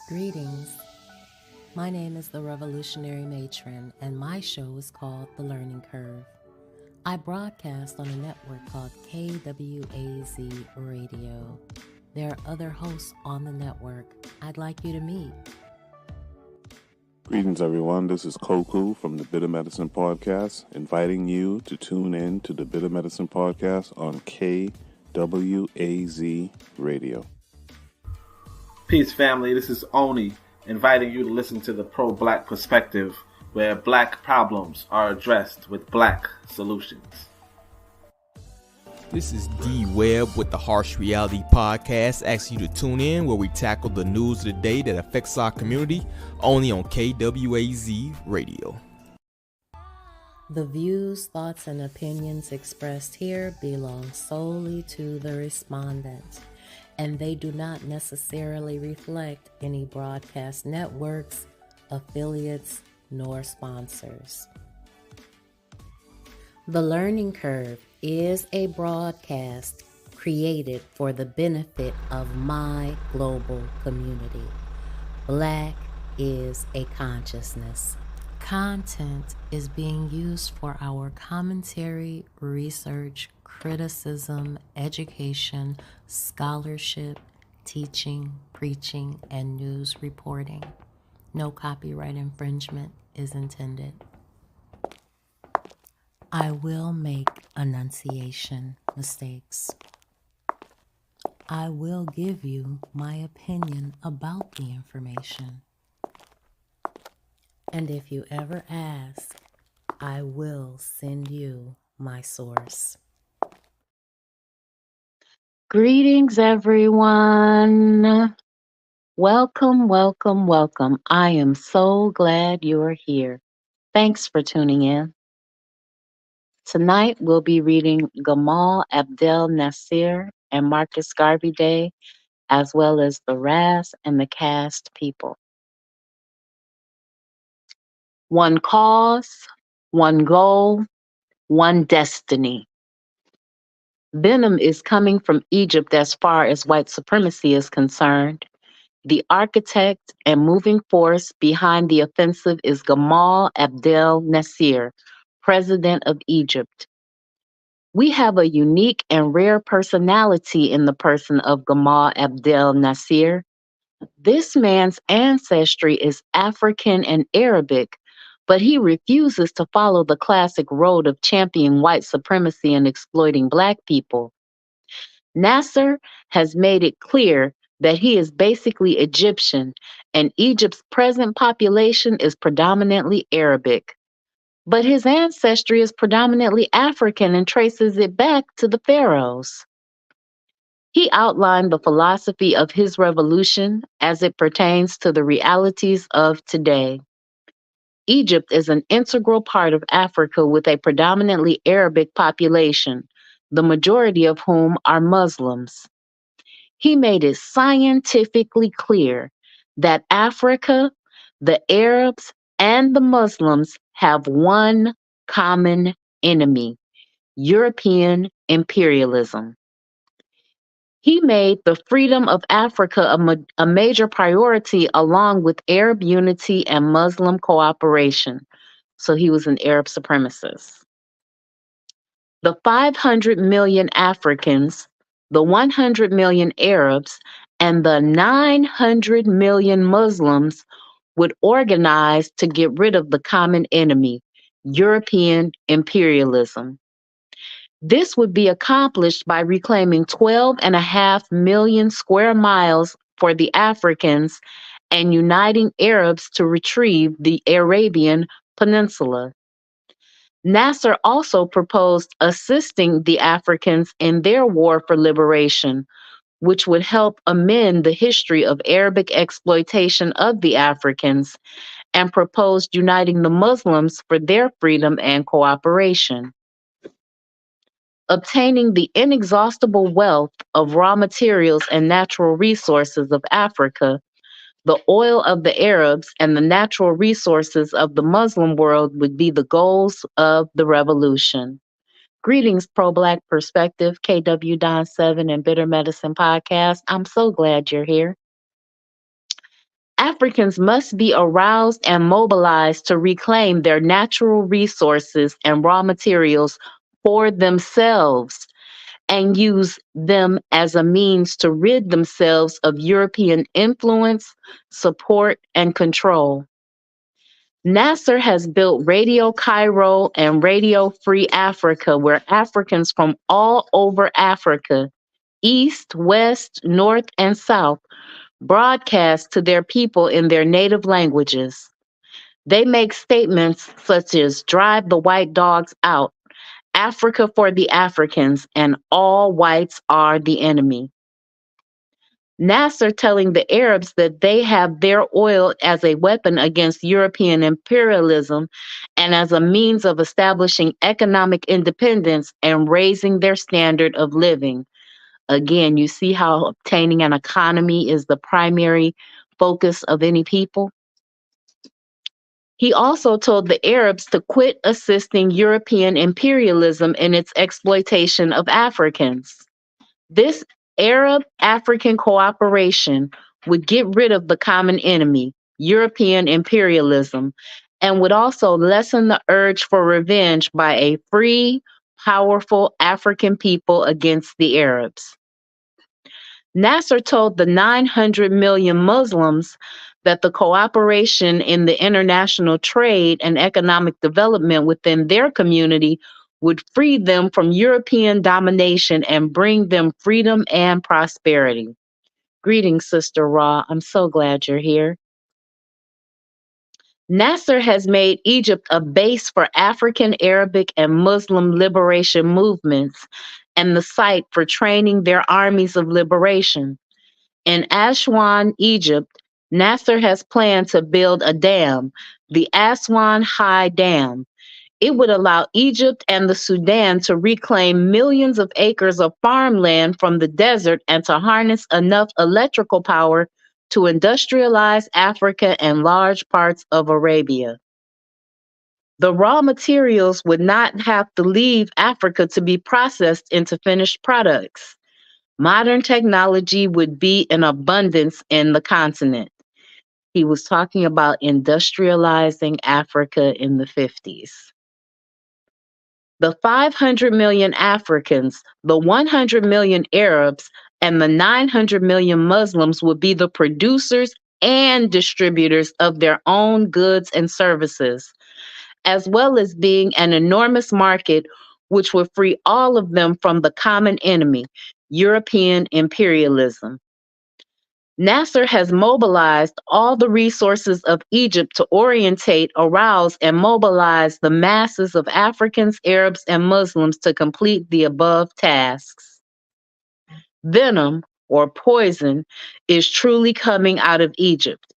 Greetings. My name is the Revolutionary Matron, and my show is called The Learning Curve. I broadcast on a network called KWAZ Radio. There are other hosts on the network I'd like you to meet. Greetings, everyone. This is Koku from the Bitter Medicine Podcast, inviting you to tune in to the Bitter Medicine Podcast on KWAZ Radio. Peace, family. This is Oni, inviting you to listen to the Pro-Black Perspective, where black problems are addressed with black solutions. This is D Webb with the Harsh Reality Podcast, asking you to tune in where we tackle the news of the day that affects our community, only on KWAZ Radio. The views, thoughts, and opinions expressed here belong solely to the respondent, and they do not necessarily reflect any broadcast networks, affiliates, nor sponsors. The Learning Curve is a broadcast created for the benefit of my global community. Black is a consciousness. Content is being used for our commentary, research, criticism, education, scholarship, teaching, preaching, and news reporting. No copyright infringement is intended. I will make enunciation mistakes. I will give you my opinion about the information. And if you ever ask, I will send you my source. Greetings, everyone. Welcome, welcome, welcome. I am so glad you're here. Thanks for tuning in. Tonight, we'll be reading Gamal Abdel Nasser and Marcus Garvey Day, as well as the Ras and the Caste people. One cause, one goal, one destiny. Venom is coming from Egypt as far as white supremacy is concerned. The architect and moving force behind the offensive is Gamal Abdel Nasser, President of Egypt. We have a unique and rare personality in the person of Gamal Abdel Nasser. This man's ancestry is African and Arabic, but he refuses to follow the classic road of championing white supremacy and exploiting Black people. Nasser has made it clear that he is basically Egyptian, and Egypt's present population is predominantly Arabic. But his ancestry is predominantly African and traces it back to the pharaohs. He outlined the philosophy of his revolution as it pertains to the realities of today. Egypt is an integral part of Africa with a predominantly Arabic population, the majority of whom are Muslims. He made it scientifically clear that Africa, the Arabs, and the Muslims have one common enemy: European imperialism. He made the freedom of Africa a major priority along with Arab unity and Muslim cooperation. So he was an Arab supremacist. The 500 million Africans, the 100 million Arabs, and the 900 million Muslims would organize to get rid of the common enemy, European imperialism. This would be accomplished by reclaiming 12.5 million square miles for the Africans and uniting Arabs to retrieve the Arabian Peninsula. Nasser also proposed assisting the Africans in their war for liberation, which would help amend the history of Arabic exploitation of the Africans, and proposed uniting the Muslims for their freedom and cooperation. Obtaining the inexhaustible wealth of raw materials and natural resources of Africa, the oil of the Arabs, and the natural resources of the Muslim world would be the goals of the revolution. Greetings, Pro-Black Perspective, KW Don 7 and Bitter Medicine Podcast. I'm so glad you're here. Africans must be aroused and mobilized to reclaim their natural resources and raw materials for themselves and use them as a means to rid themselves of European influence, support, and control. Nasser has built Radio Cairo and Radio Free Africa, where Africans from all over Africa, East, West, North, and South, broadcast to their people in their native languages. They make statements such as drive the white dogs out, Africa for the Africans, and all whites are the enemy. Nasser telling the Arabs that they have their oil as a weapon against European imperialism and as a means of establishing economic independence and raising their standard of living. Again, you see how obtaining an economy is the primary focus of any people? He also told the Arabs to quit assisting European imperialism in its exploitation of Africans. This Arab-African cooperation would get rid of the common enemy, European imperialism, and would also lessen the urge for revenge by a free, powerful African people against the Arabs. Nasser told the 900 million Muslims that the cooperation in the international trade and economic development within their community would free them from European domination and bring them freedom and prosperity. Greetings, Sister Ra. I'm so glad you're here. Nasser has made Egypt a base for African, Arabic, and Muslim liberation movements and the site for training their armies of liberation. In Aswan, Egypt, Nasser has planned to build a dam, the Aswan High Dam. It would allow Egypt and the Sudan to reclaim millions of acres of farmland from the desert and to harness enough electrical power to industrialize Africa and large parts of Arabia. The raw materials would not have to leave Africa to be processed into finished products. Modern technology would be in abundance in the continent. He was talking about industrializing Africa in the 50s. The 500 million Africans, the 100 million Arabs, and the 900 million Muslims would be the producers and distributors of their own goods and services, as well as being an enormous market which would free all of them from the common enemy, European imperialism. Nasser has mobilized all the resources of Egypt to orientate, arouse, and mobilize the masses of Africans, Arabs, and Muslims to complete the above tasks. Venom, or poison, is truly coming out of Egypt.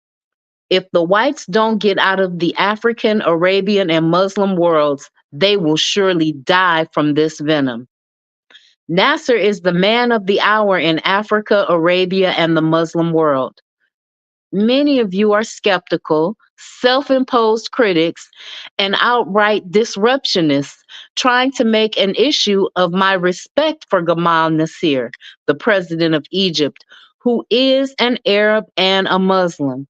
If the whites don't get out of the African, Arabian, and Muslim worlds, they will surely die from this venom. Nasser is the man of the hour in Africa, Arabia, and the Muslim world. Many of you are skeptical, self-imposed critics, and outright disruptionists trying to make an issue of my respect for Gamal Nasser, the president of Egypt, who is an Arab and a Muslim.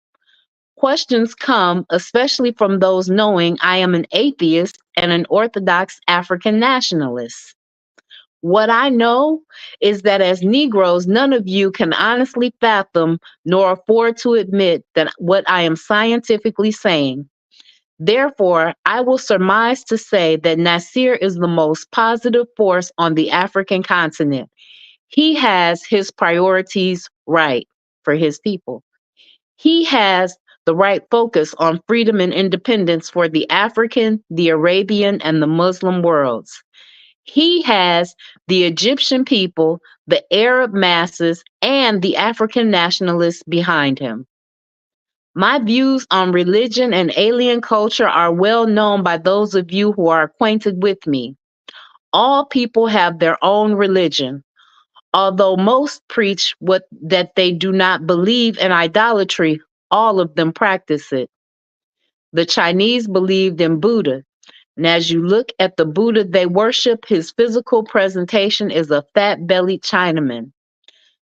Questions come especially from those knowing I am an atheist and an Orthodox African nationalist. What I know is that as Negroes, none of you can honestly fathom nor afford to admit that what I am scientifically saying. Therefore, I will surmise to say that Nasser is the most positive force on the African continent. He has his priorities right for his people. He has the right focus on freedom and independence for the African, the Arabian, and the Muslim worlds. He has the Egyptian people, the Arab masses, and the African nationalists behind him. My views on religion and alien culture are well known by those of you who are acquainted with me. All people have their own religion. Although most preach that they do not believe in idolatry, all of them practice it. The Chinese believed in Buddha. And as you look at the Buddha they worship, his physical presentation is a fat-bellied Chinaman.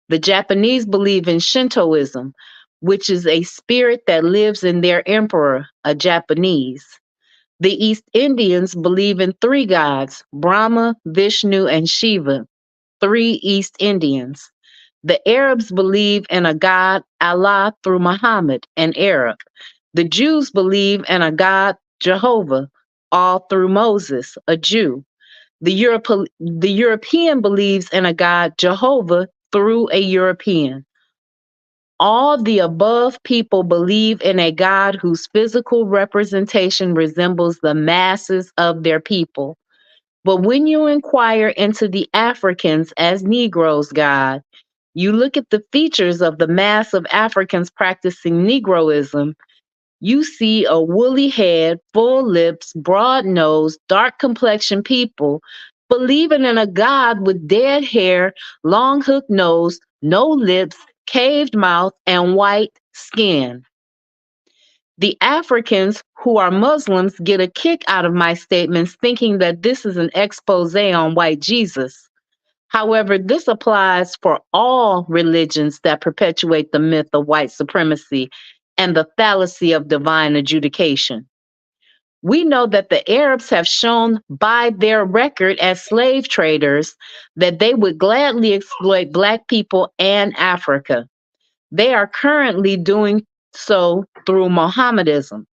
The Japanese believe in Shintoism, which is a spirit that lives in their emperor, a Japanese. The East Indians believe in three gods, Brahma, Vishnu, and Shiva, three East Indians. The Arabs believe in a god, Allah, through Muhammad, an Arab. The Jews believe in a god, Jehovah, all through Moses, a Jew. The European believes in a god, Jehovah, through a European. All the above people believe in a God whose physical representation resembles the masses of their people. But when you inquire into the Africans as Negroes' God, you look at the features of the mass of Africans practicing Negroism, you see a woolly head, full lips, broad nose, dark complexion people believing in a God with dead hair, long hooked nose, no lips, caved mouth, and white skin. The Africans who are Muslims get a kick out of my statements thinking that this is an expose on white Jesus. However, this applies for all religions that perpetuate the myth of white supremacy and the fallacy of divine adjudication. We know that the Arabs have shown by their record as slave traders that they would gladly exploit Black people and Africa. They are currently doing so through Mohammedanism.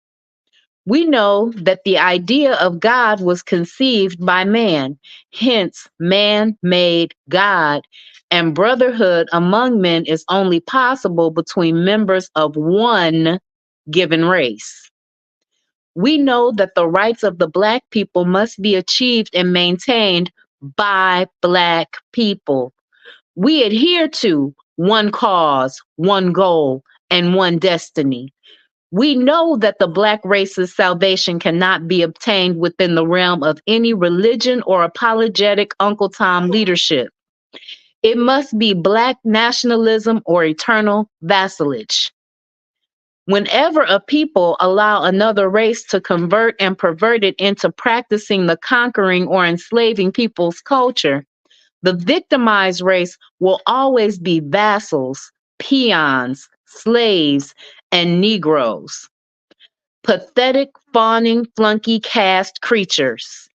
We know that the idea of God was conceived by man, hence, man made God, and brotherhood among men is only possible between members of one given race. We know that the rights of the Black people must be achieved and maintained by Black people. We adhere to one cause, one goal, and one destiny. We know that the Black race's salvation cannot be obtained within the realm of any religion or apologetic Uncle Tom leadership. It must be Black nationalism or eternal vassalage. Whenever a people allow another race to convert and pervert it into practicing the conquering or enslaving people's culture, the victimized race will always be vassals, peons, slaves, and Negroes. Pathetic, fawning, flunky caste creatures.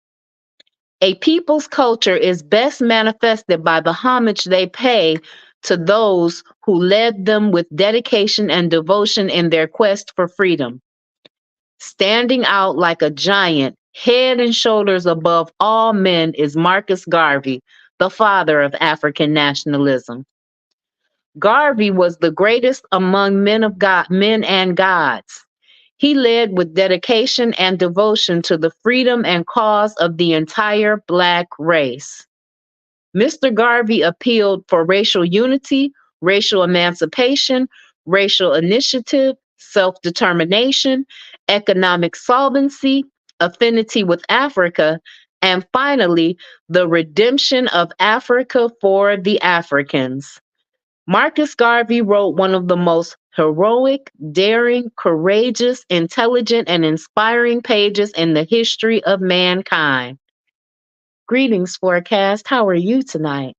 A people's culture is best manifested by the homage they pay to those who led them with dedication and devotion in their quest for freedom. Standing out like a giant, head and shoulders above all men, is Marcus Garvey, the father of African nationalism. Garvey was the greatest among men of God, men and gods. He led with dedication and devotion to the freedom and cause of the entire Black race. Mr. Garvey appealed for racial unity, racial emancipation, racial initiative, self-determination, economic solvency, affinity with Africa, and finally, the redemption of Africa for the Africans. Marcus Garvey wrote one of the most heroic, daring, courageous, intelligent, and inspiring pages in the history of mankind. Greetings, Forecast. How are you tonight?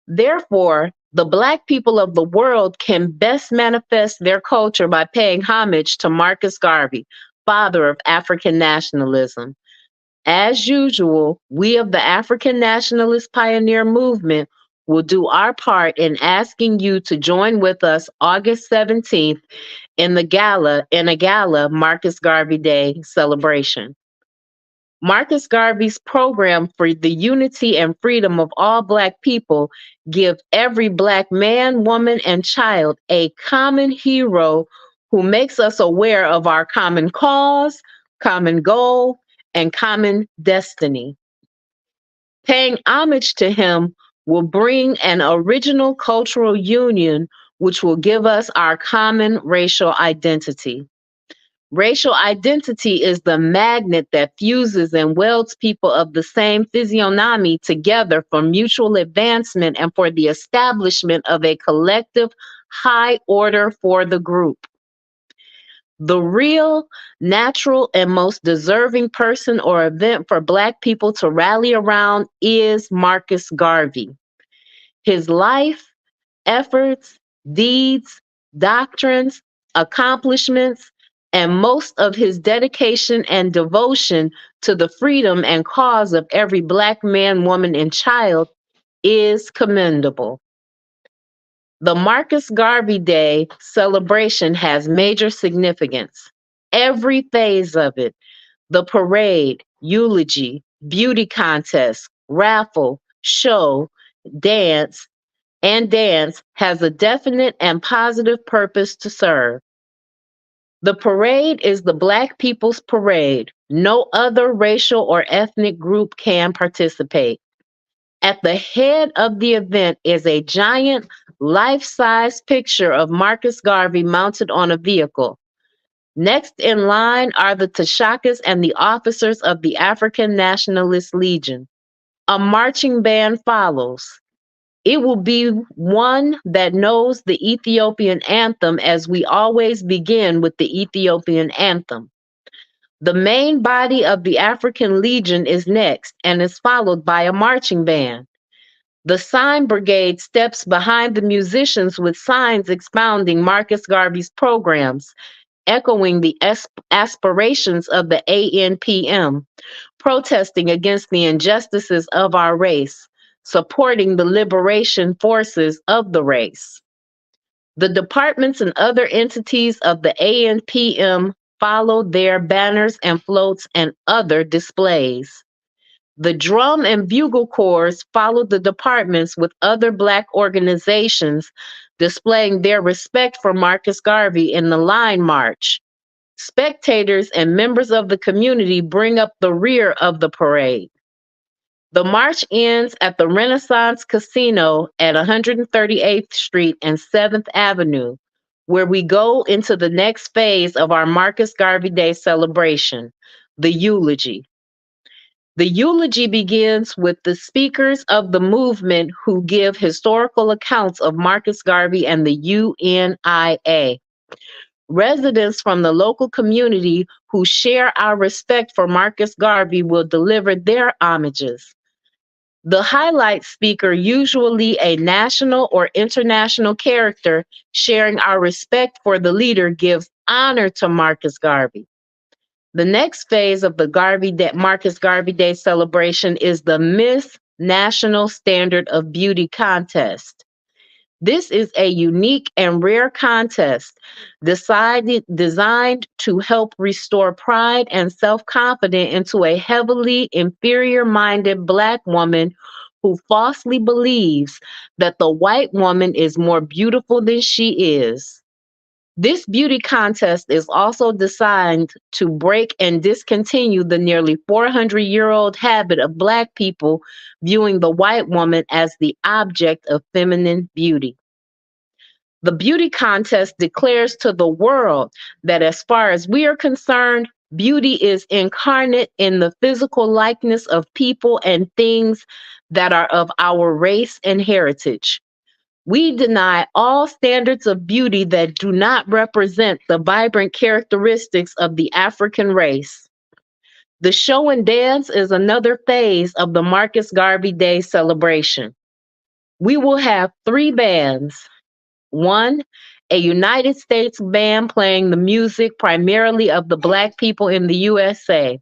Therefore, the Black people of the world can best manifest their culture by paying homage to Marcus Garvey, father of African nationalism. As usual, we of the African Nationalist Pioneer Movement will do our part in asking you to join with us August 17th in a gala Marcus Garvey Day celebration. Marcus Garvey's program for the unity and freedom of all Black people give every Black man, woman, and child a common hero who makes us aware of our common cause, common goal, and common destiny. Paying homage to him will bring an original cultural union which will give us our common racial identity. Racial identity is the magnet that fuses and welds people of the same physiognomy together for mutual advancement and for the establishment of a collective high order for the group. The real, natural, and most deserving person or event for Black people to rally around is Marcus Garvey. His life, efforts, deeds, doctrines, accomplishments, and most of his dedication and devotion to the freedom and cause of every Black man, woman, and child is commendable. The Marcus Garvey Day celebration has major significance. Every phase of it, the parade, eulogy, beauty contest, raffle, show, dance, has a definite and positive purpose to serve. The parade is the Black People's Parade. No other racial or ethnic group can participate. At the head of the event is a giant life-size picture of Marcus Garvey mounted on a vehicle. Next in line are the Tashakas and the officers of the African Nationalist Legion. A marching band follows. It will be one that knows the Ethiopian anthem, as we always begin with the Ethiopian anthem. The main body of the African Legion is next and is followed by a marching band. The sign brigade steps behind the musicians with signs expounding Marcus Garvey's programs, echoing the aspirations of the ANPM, protesting against the injustices of our race, supporting the liberation forces of the race. The departments and other entities of the ANPM follow their banners and floats and other displays. The drum and bugle corps follow the departments with other Black organizations displaying their respect for Marcus Garvey in the line march. Spectators and members of the community bring up the rear of the parade. The march ends at the Renaissance Casino at 138th Street and 7th Avenue, where we go into the next phase of our Marcus Garvey Day celebration, the eulogy. The eulogy begins with the speakers of the movement who give historical accounts of Marcus Garvey and the UNIA. Residents from the local community who share our respect for Marcus Garvey will deliver their homages. The highlight speaker, usually a national or international character sharing our respect for the leader, gives honor to Marcus Garvey. The next phase of the Marcus Garvey Day celebration is the Miss National Standard of Beauty contest. This is a unique and rare contest designed to help restore pride and self-confidence into a heavily inferior-minded Black woman who falsely believes that the white woman is more beautiful than she is. This beauty contest is also designed to break and discontinue the nearly 400-year-old habit of Black people viewing the white woman as the object of feminine beauty. The beauty contest declares to the world that as far as we are concerned, beauty is incarnate in the physical likeness of people and things that are of our race and heritage. We deny all standards of beauty that do not represent the vibrant characteristics of the African race. The show and dance is another phase of the Marcus Garvey Day celebration. We will have 3 bands. 1, a United States band playing the music primarily of the Black people in the USA.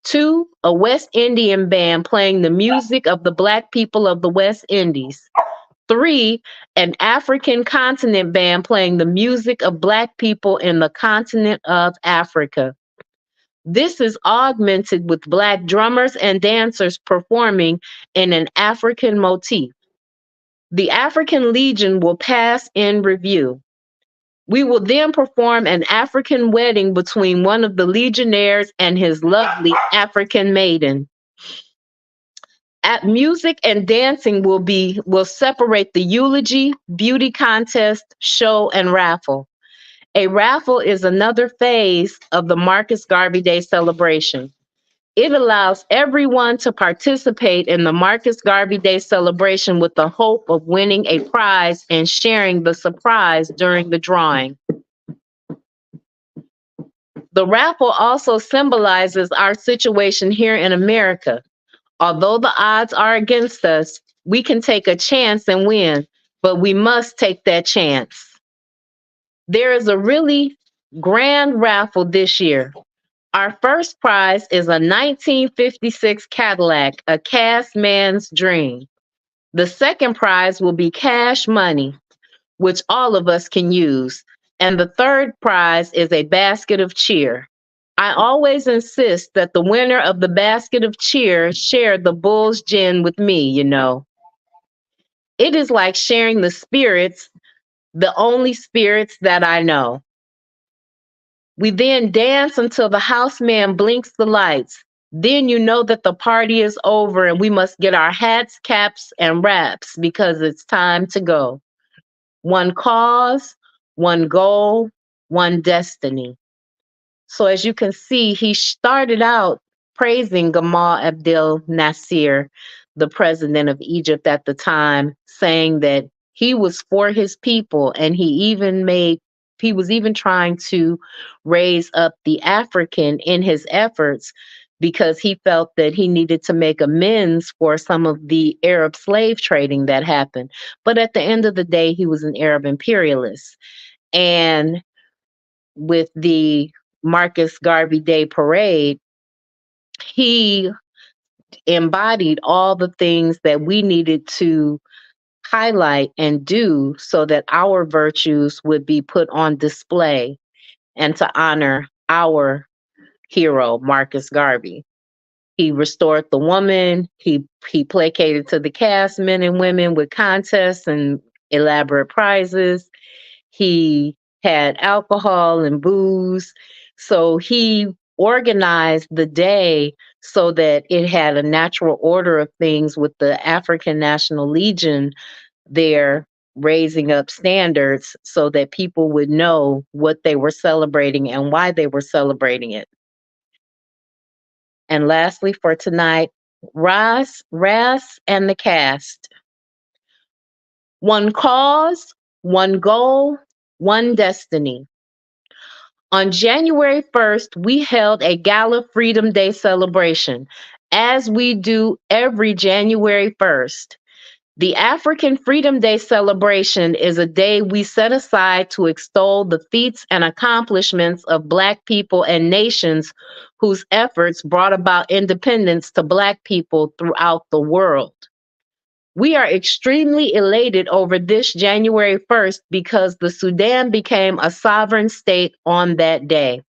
2, a West Indian band playing the music of the Black people of the West Indies. 3, an African continent band playing the music of Black people in the continent of Africa. This is augmented with Black drummers and dancers performing in an African motif. The African Legion will pass in review. We will then perform an African wedding between one of the Legionnaires and his lovely African maiden. At music and dancing will separate the eulogy, beauty contest, show, and raffle. A raffle is another phase of the Marcus Garvey Day celebration. It allows everyone to participate in the Marcus Garvey Day celebration with the hope of winning a prize and sharing the surprise during the drawing. The raffle also symbolizes our situation here in America. Although the odds are against us, we can take a chance and win. but we must take that chance. There is a really grand raffle this year. Our first prize is a 1956 Cadillac, a cast man's dream. The second prize will be cash money, which all of us can use. And the third prize is a basket of cheer. I always insist that the winner of the basket of cheer share the bull's gin with me, you know. It is like sharing the spirits, the only spirits that I know. We then dance until the houseman blinks the lights. Then you know that the party is over and we must get our hats, caps, and wraps because it's time to go. One cause, one goal, one destiny. So as you can see, he started out praising Gamal Abdel Nasser, the president of Egypt at the time, saying that he was for his people, and he was even trying to raise up the African in his efforts because he felt that he needed to make amends for some of the Arab slave trading that happened. But at the end of the day, he was an Arab imperialist. And with the Marcus Garvey Day Parade, he embodied all the things that we needed to highlight and do so that our virtues would be put on display and to honor our hero, Marcus Garvey. He restored the woman. He placated to the cast men and women with contests and elaborate prizes. He had alcohol and booze. So he organized the day so that it had a natural order of things with the African National Legion there raising up standards so that people would know what they were celebrating and why they were celebrating it. And lastly, for tonight, Ras and the cast. One cause, one goal, one destiny. On January 1st, we held a Gala Freedom Day celebration, as we do every January 1st. The African Freedom Day celebration is a day we set aside to extol the feats and accomplishments of Black people and nations whose efforts brought about independence to Black people throughout the world. We are extremely elated over this January 1st because the Sudan became a sovereign state on that day.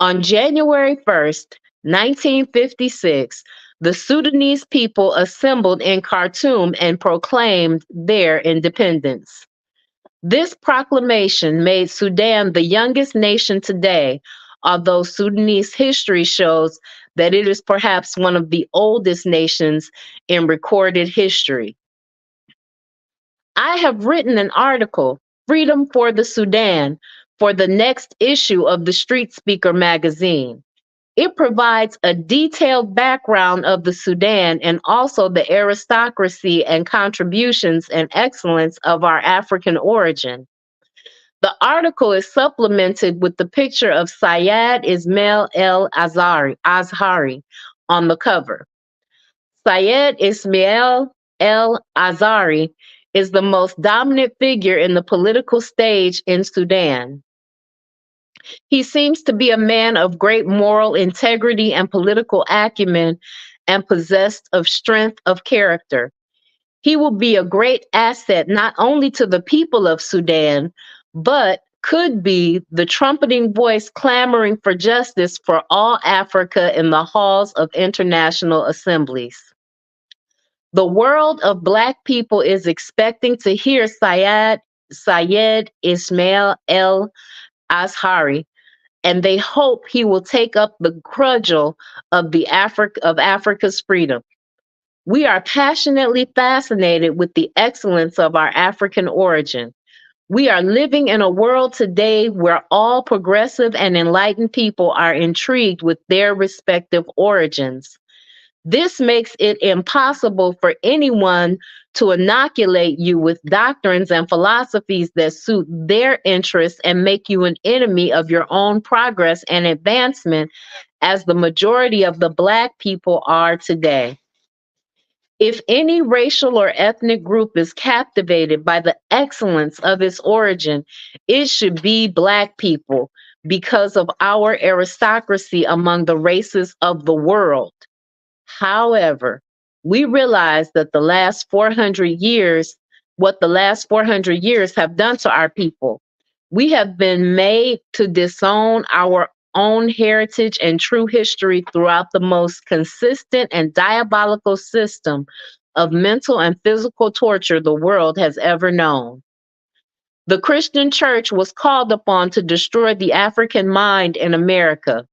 On January 1st, 1956, the Sudanese people assembled in Khartoum and proclaimed their independence. This proclamation made Sudan the youngest nation today, although Sudanese history shows that it is perhaps one of the oldest nations in recorded history. I have written an article, Freedom for the Sudan, for the next issue of the Street Speaker magazine. It provides a detailed background of the Sudan and also the aristocracy and contributions and excellence of our African origin. The article is supplemented with the picture of Syed Ismail El Azhari on the cover. Syed Ismail El Azhari is the most dominant figure in the political stage in Sudan. He seems to be a man of great moral integrity and political acumen and possessed of strength of character. He will be a great asset not only to the people of Sudan, but could be the trumpeting voice clamoring for justice for all Africa in the halls of international assemblies. The world of Black people is expecting to hear Syed Ismail El Azhari, and they hope he will take up the cudgel of Africa's freedom. We are passionately fascinated with the excellence of our African origin. We are living in a world today where all progressive and enlightened people are intrigued with their respective origins. This makes it impossible for anyone to inoculate you with doctrines and philosophies that suit their interests and make you an enemy of your own progress and advancement, as the majority of the Black people are today. If any racial or ethnic group is captivated by the excellence of its origin, it should be Black people because of our aristocracy among the races of the world. However, we realize that what the last 400 years have done to our people. We have been made to disown our own heritage and true history throughout the most consistent and diabolical system of mental and physical torture the world has ever known. The Christian church was called upon to destroy the African mind in America.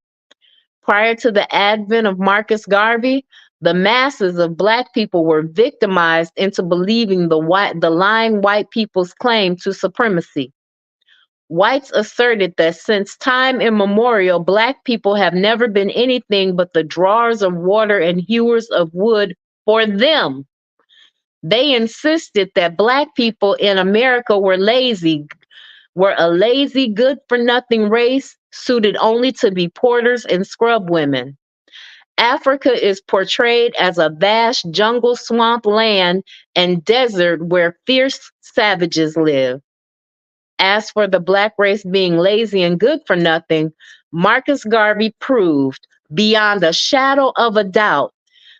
Prior to the advent of Marcus Garvey, the masses of Black people were victimized into believing the lying white people's claim to supremacy. Whites asserted that since time immemorial, Black people have never been anything but the drawers of water and hewers of wood for them. They insisted that Black people in America were a lazy, good-for-nothing race suited only to be porters and scrub women. Africa is portrayed as a vast jungle, swamp land and desert where fierce savages live. As for the Black race being lazy and good for nothing, Marcus Garvey proved beyond a shadow of a doubt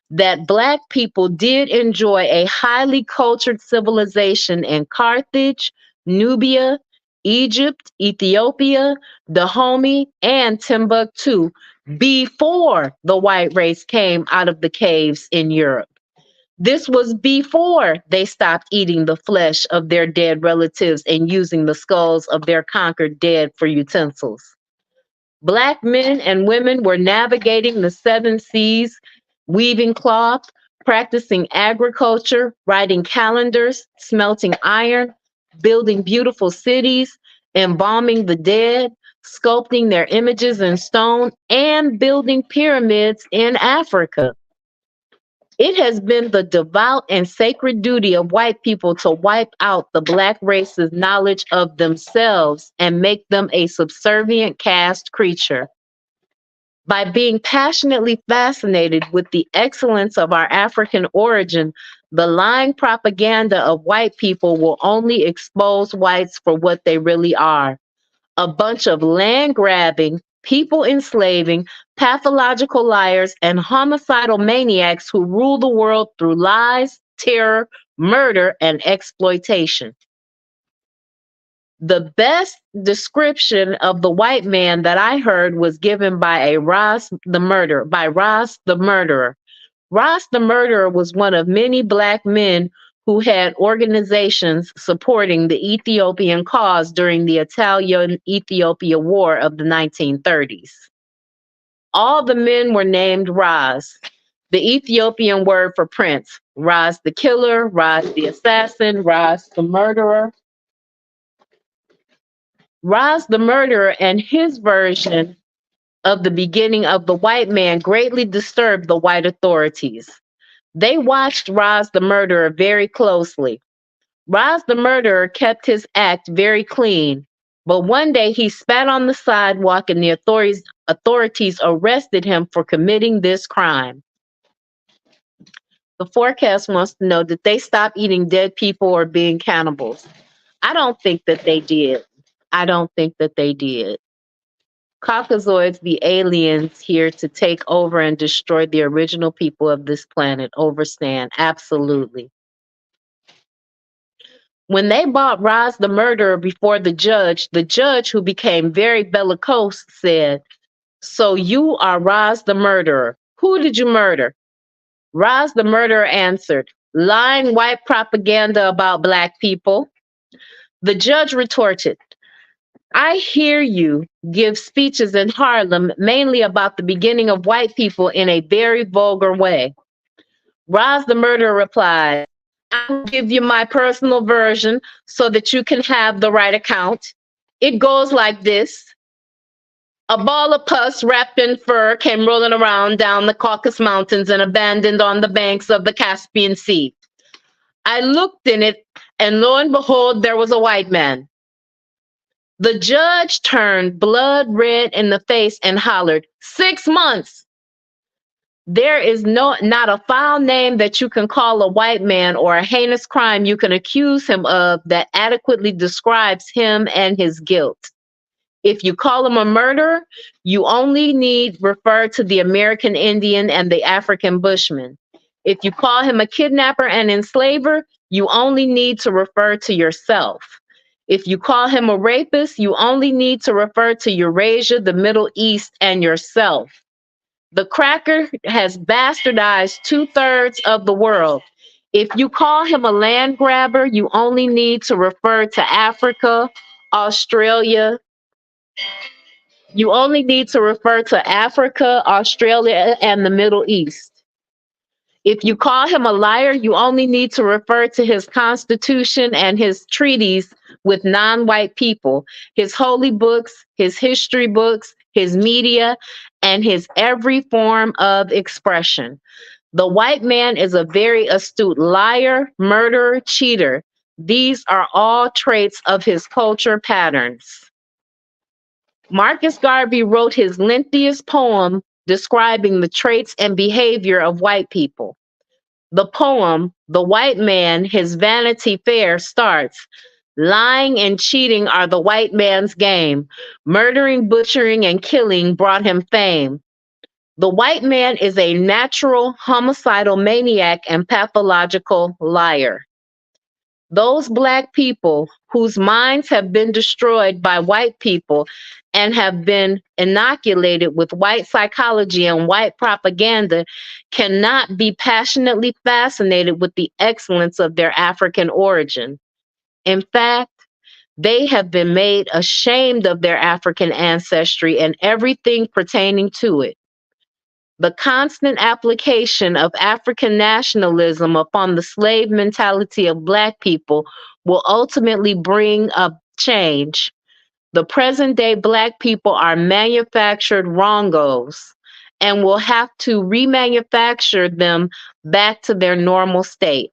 that Black people did enjoy a highly cultured civilization in Carthage, Nubia, Egypt, Ethiopia, Dahomey, and Timbuktu before the white race came out of the caves in Europe. This was before they stopped eating the flesh of their dead relatives and using the skulls of their conquered dead for utensils. Black men and women were navigating the 7 seas, weaving cloth, practicing agriculture, writing calendars, smelting iron, building beautiful cities, embalming the dead, sculpting their images in stone, and building pyramids in Africa. It has been the devout and sacred duty of white people to wipe out the Black race's knowledge of themselves and make them a subservient caste creature. By being passionately fascinated with the excellence of our African origin, the lying propaganda of white people will only expose whites for what they really are: a bunch of land-grabbing, people-enslaving, pathological liars, and homicidal maniacs who rule the world through lies, terror, murder, and exploitation. The best description of the white man that I heard was given by Ross the Murderer. Ross the Murderer was one of many Black men who had organizations supporting the Ethiopian cause during the Italian-Ethiopia War of the 1930s. All the men were named Ras, the Ethiopian word for prince. Ras the killer, Ras the assassin, Ras the murderer. Ras the Murderer and his version of the beginning of the white man greatly disturbed the white authorities. They watched Ras the Murderer very closely. Ras the Murderer kept his act very clean, but one day he spat on the sidewalk and the authorities arrested him for committing this crime. The forecast wants to know, did they stop eating dead people or being cannibals? I don't think that they did. Caucasoids, the aliens here to take over and destroy the original people of this planet, overstand. Absolutely. When they brought Ras the Murderer before the judge, who became very bellicose, said, "So you are Ras the Murderer. Who did you murder?" Ras the Murderer answered, "Lying white propaganda about Black people." The judge retorted, "I hear you give speeches in Harlem mainly about the beginning of white people in a very vulgar way." Ras the Murderer replied, "I'll give you my personal version so that you can have the right account. It goes like this. A ball of pus wrapped in fur came rolling around down the Caucasus Mountains and abandoned on the banks of the Caspian Sea. I looked in it, and lo and behold, there was a white man. The judge turned blood red in the face and hollered, 6 months. There is not a foul name that you can call a white man or a heinous crime you can accuse him of that adequately describes him and his guilt. If you call him a murderer, you only need refer to the American Indian and the African Bushman. If you call him a kidnapper and enslaver, you only need to refer to yourself. If you call him a rapist, you only need to refer to Eurasia, the Middle East, and yourself. The cracker has bastardized 2/3 of the world. If you call him a land grabber, you only need to refer to Africa, Australia. You only need to refer to Africa, Australia, and the Middle East. If you call him a liar, you only need to refer to his constitution and his treaties with non-white people, his holy books, his history books, his media, and his every form of expression. The white man is a very astute liar, murderer, cheater. These are all traits of his culture patterns. Marcus Garvey wrote his lengthiest poem describing the traits and behavior of white people. The poem, The White Man, His Vanity Fair, starts, lying and cheating are the white man's game. Murdering, butchering, and killing brought him fame. The white man is a natural homicidal maniac and pathological liar. Those Black people whose minds have been destroyed by white people and have been inoculated with white psychology and white propaganda cannot be passionately fascinated with the excellence of their African origin. In fact, they have been made ashamed of their African ancestry and everything pertaining to it. The constant application of African nationalism upon the slave mentality of Black people will ultimately bring a change. The present day Black people are manufactured wrongos and will have to remanufacture them back to their normal state.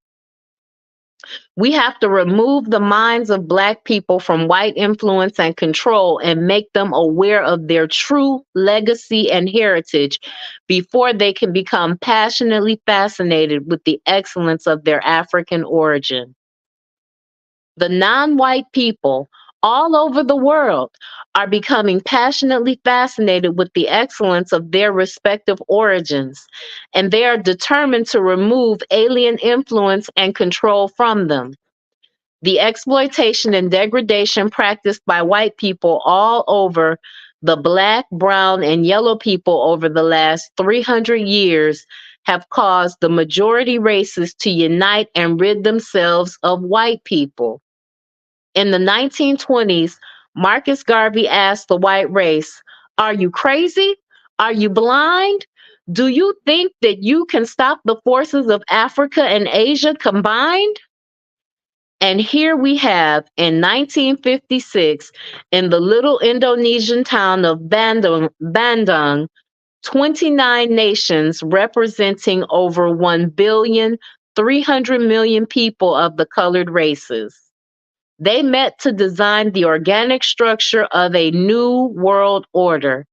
We have to remove the minds of Black people from white influence and control and make them aware of their true legacy and heritage before they can become passionately fascinated with the excellence of their African origin. The non-white people all over the world are becoming passionately fascinated with the excellence of their respective origins, and they are determined to remove alien influence and control from them. The exploitation and degradation practiced by white people all over the Black, brown, and yellow people over the last 300 years have caused the majority races to unite and rid themselves of white people. In the 1920s, Marcus Garvey asked the white race, "Are you crazy? Are you blind? Do you think that you can stop the forces of Africa and Asia combined?" And here we have, in 1956, in the little Indonesian town of Bandung, 29 nations representing over 1,300,000,000 people of the colored races. They met to design the organic structure of a new world order.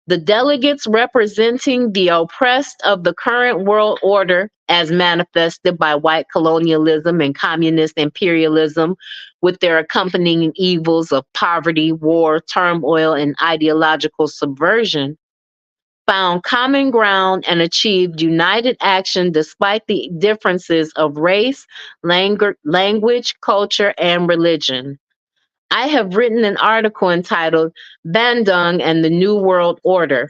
The delegates representing the oppressed of the current world order, as manifested by white colonialism and communist imperialism, with their accompanying evils of poverty, war, turmoil, and ideological subversion, found common ground and achieved united action despite the differences of race, language, culture, and religion. I have written an article entitled Bandung and the New World Order: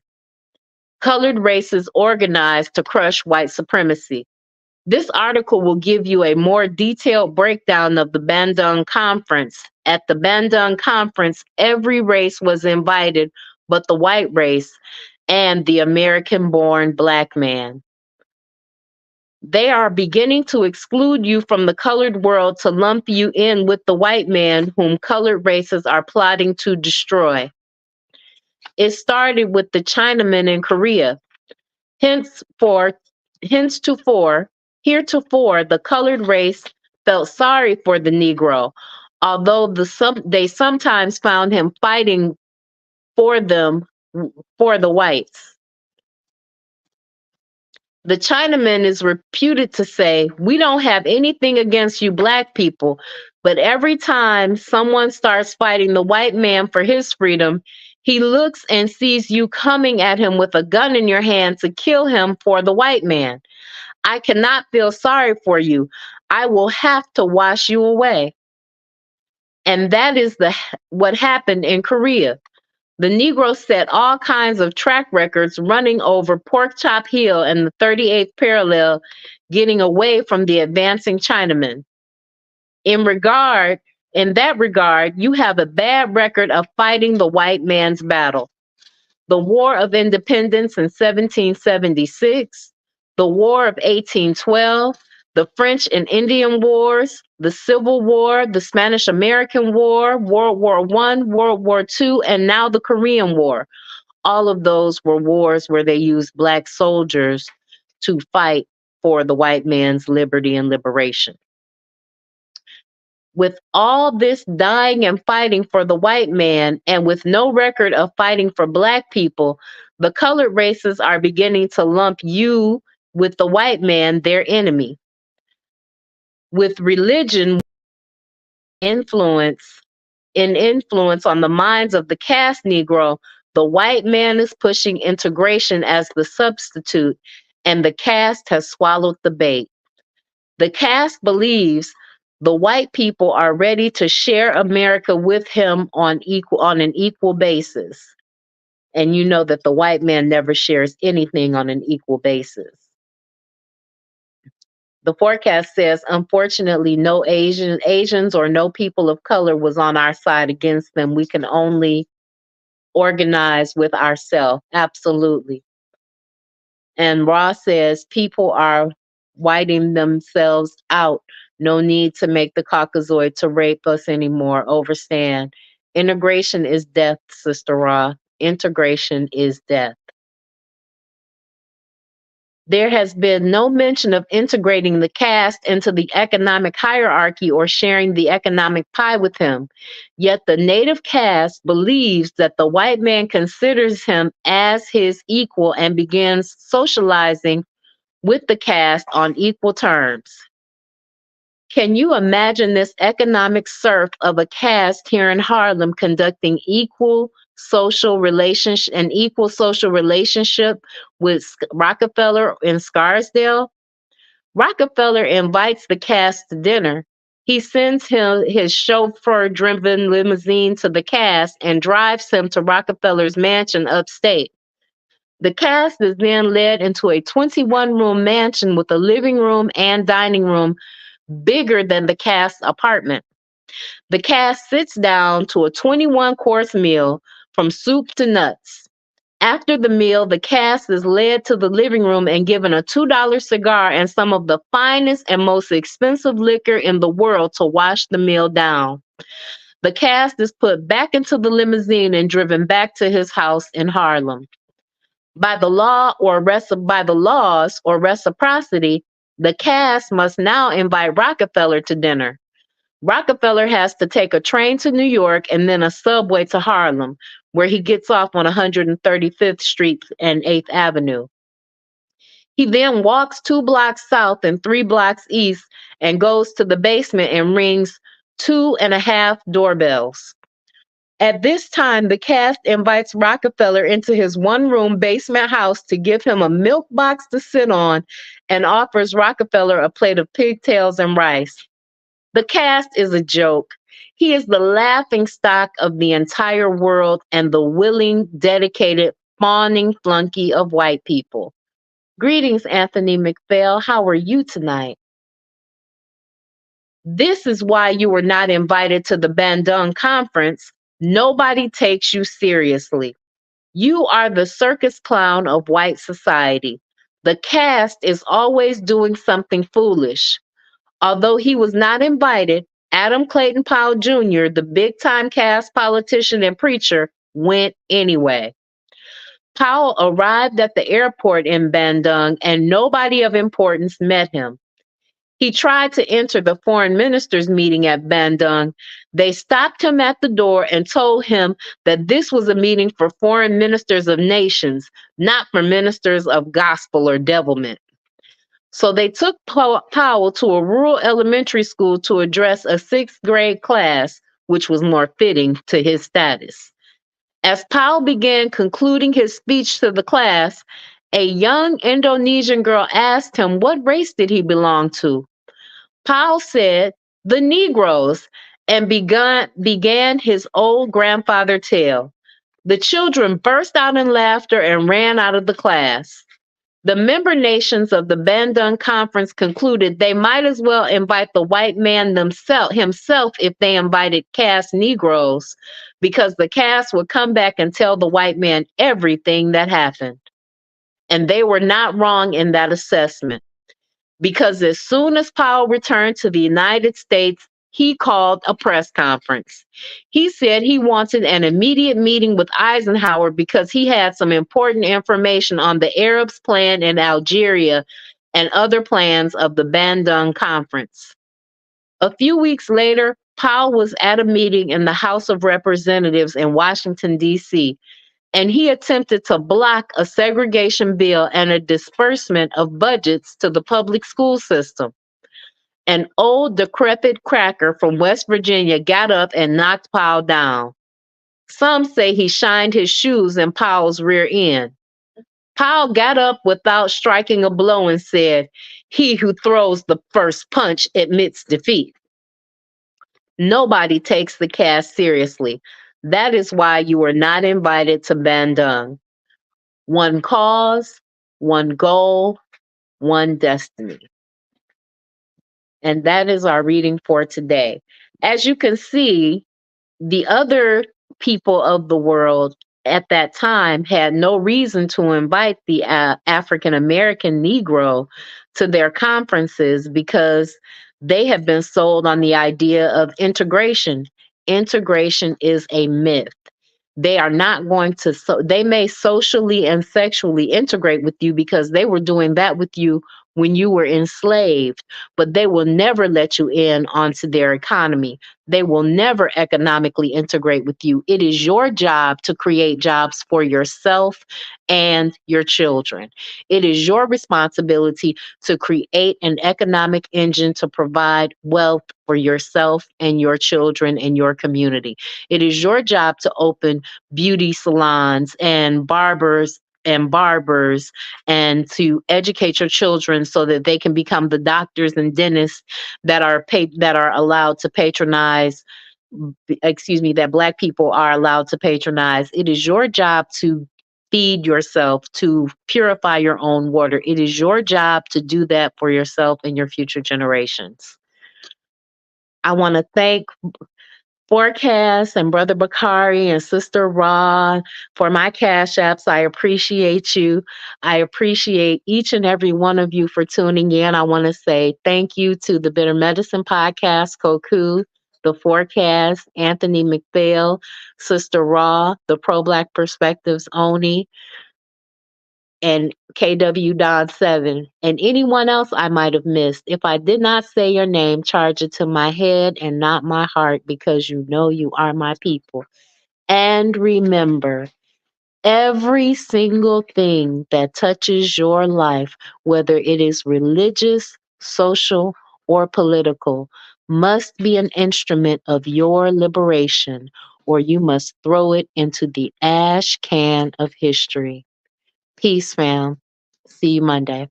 Colored Races Organized to Crush White Supremacy. This article will give you a more detailed breakdown of the Bandung Conference. At the Bandung Conference, every race was invited but the white race and the American-born Black man. They are beginning to exclude you from the colored world to lump you in with the white man whom colored races are plotting to destroy. It started with the Chinamen in Korea. Heretofore, the colored race felt sorry for the Negro, although they sometimes found him fighting for them, for the whites. The Chinaman is reputed to say, "We don't have anything against you black people, but every time someone starts fighting the white man for his freedom, he looks and sees you coming at him with a gun in your hand to kill him for the white man. I cannot feel sorry for you. I will have to wash you away." And that is what happened in Korea. The Negroes set all kinds of track records running over Pork Chop Hill and the 38th parallel, getting away from the advancing Chinamen. In that regard, you have a bad record of fighting the white man's battle. The War of Independence in 1776, the War of 1812, the French and Indian Wars, the Civil War, the Spanish-American War, World War I, World War II, and now the Korean War. All of those were wars where they used black soldiers to fight for the white man's liberty and liberation. With all this dying and fighting for the white man, and with no record of fighting for black people, the colored races are beginning to lump you with the white man, their enemy. With religion influence on the minds of the caste Negro, the white man is pushing integration as the substitute, and the caste has swallowed the bait. The caste believes the white people are ready to share America with him on an equal basis. And you know that the white man never shares anything on an equal basis. The forecast says, unfortunately, no Asians or no people of color was on our side against them. We can only organize with ourselves. Absolutely. And Ross says, people are whiting themselves out. No need to make the Caucasoid to rape us anymore. Overstand. Integration is death, Sister Ra. Integration is death. There has been no mention of integrating the caste into the economic hierarchy or sharing the economic pie with him. Yet the native caste believes that the white man considers him as his equal and begins socializing with the caste on equal terms. Can you imagine this economic serf of a caste here in Harlem conducting equal social relationship with Rockefeller in Scarsdale? Rockefeller invites the caste to dinner. He sends his chauffeur-driven limousine to the caste and drives him to Rockefeller's mansion upstate. The caste is then led into a 21-room mansion with a living room and dining room bigger than the caste apartment. The caste sits down to a 21-course meal from soup to nuts. After the meal, the caste is led to the living room and given a $2 cigar and some of the finest and most expensive liquor in the world to wash the meal down. The caste is put back into the limousine and driven back to his house in Harlem. By the laws or reciprocity, the caste must now invite Rockefeller to dinner. Rockefeller has to take a train to New York and then a subway to Harlem, where he gets off on 135th Street and 8th Avenue. He then walks 2 blocks south and 3 blocks east and goes to the basement and rings 2.5 doorbells. At this time, the caste invites Rockefeller into his 1-room basement house to give him a milk box to sit on and offers Rockefeller a plate of pigtails and rice. The caste is a joke. He is the laughing stock of the entire world and the willing, dedicated, fawning flunky of white people. Greetings, Anthony McPhail. How are you tonight? This is why you were not invited to the Bandung conference. Nobody takes you seriously. You are the circus clown of white society. The caste is always doing something foolish. Although he was not invited, Adam Clayton Powell Jr., the big-time caste politician and preacher, went anyway. Powell arrived at the airport in Bandung and nobody of importance met him. He tried to enter the foreign ministers' meeting at Bandung. They stopped him at the door and told him that this was a meeting for foreign ministers of nations, not for ministers of gospel or devilment. So they took Powell to a rural elementary school to address a sixth grade class, which was more fitting to his status. As Powell began concluding his speech to the class, a young Indonesian girl asked him what race did he belong to. Powell said, "The Negroes," and began his old grandfather tale. The children burst out in laughter and ran out of the class. The member nations of the Bandung Conference concluded they might as well invite the white man himself if they invited caste Negroes, because the caste would come back and tell the white man everything that happened. And they were not wrong in that assessment, because as soon as Powell returned to the United States, he called a press conference. He said he wanted an immediate meeting with Eisenhower because he had some important information on the Arabs' plan in Algeria and other plans of the Bandung Conference. A few weeks later, Powell was at a meeting in the House of Representatives in Washington, D.C., and he attempted to block a segregation bill and a disbursement of budgets to the public school system. An old decrepit cracker from West Virginia got up and knocked Powell down. Some say he shined his shoes in Powell's rear end. Powell got up without striking a blow and said, "He who throws the first punch admits defeat." Nobody takes the caste seriously. That is why you were not invited to Bandung. One cause, one goal, one destiny. And that is our reading for today. As you can see, the other people of the world at that time had no reason to invite the African American Negro to their conferences because they have been sold on the idea of integration. Integration is a myth. They are not going to, they may socially and sexually integrate with you because they were doing that with you when you were enslaved, but they will never let you in onto their economy. They will never economically integrate with you. It is your job to create jobs for yourself and your children. It is your responsibility to create an economic engine to provide wealth for yourself and your children and your community. It is your job to open beauty salons and barbers and to educate your children so that they can become the doctors and dentists that are allowed to patronize, that Black people are allowed to patronize. It is your job to feed yourself, to purify your own water. It is your job to do that for yourself and your future generations. I want to thank Forecast and Brother Bakari and Sister Ra for my Cash Apps. I appreciate you. I appreciate each and every one of you for tuning in. I want to say thank you to the Bitter Medicine Podcast, Koku, the Forecast, Anthony McPhail, Sister Ra, the Pro-Black Perspectives, Oni, and KW Don 7, and anyone else I might have missed. If I did not say your name, charge it to my head and not my heart, because you know you are my people. And remember, every single thing that touches your life, whether it is religious, social, or political, must be an instrument of your liberation, or you must throw it into the ash can of history. Peace, fam. See you Monday.